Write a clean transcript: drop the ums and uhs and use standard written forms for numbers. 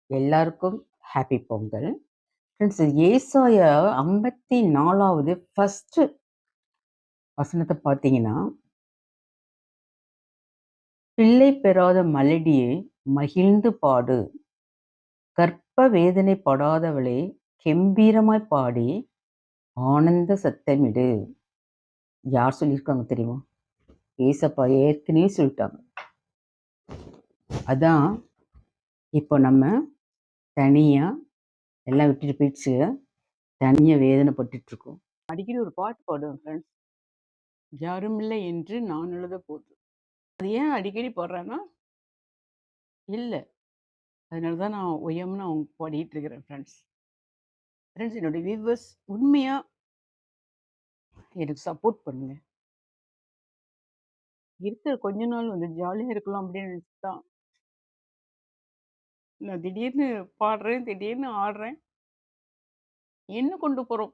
எல்லாருக்கும் happy Pongal. Friends, ஏசாயா 54வது first வசனத்தை பார்த்தீங்கன்னா, பிள்ளை பெறாத மலடியே மகிழ்ந்து பாடு, கர்ப்ப வேதனை படாதவளே கெம்பீரமாய் பாடி ஆனந்த சத்தமிடு. யார் சொல்லியிருக்காங்க தெரியுமா? ஏசப்பா ஏற்கனவே சொல்லிட்டாங்க. அதான் இப்போ நம்ம தனியா எல்லாம் விட்டுட்டு போயிடுச்சு, தனியா வேதனைப்பட்டுட்டு இருக்கோம். அடிக்கடி ஒரு பாட்டு பாடுவேன் ஃப்ரெண்ட்ஸ், யாரும் இல்லை என்று நான் எழுத போது. அது ஏன் அடிக்கடி பாடுறேன்னா, இல்லை, அதனால தான் நான் ஒய்யாம நான் பாடிட்டு இருக்கிறேன் ஃப்ரெண்ட்ஸ். ஃப்ரெண்ட்ஸ், என்னுடைய வியூவர்ஸ் உண்மையா எனக்கு சப்போர்ட் பண்ணுங்க. இருக்கிற கொஞ்ச நாள் வந்து ஜாலியா இருக்கலாம் அப்படின்னு நினைச்சு தான் நான் திடீர்னு பாடுறேன், திடீர்னு ஆடுறேன். என்ன கொண்டு போறோம்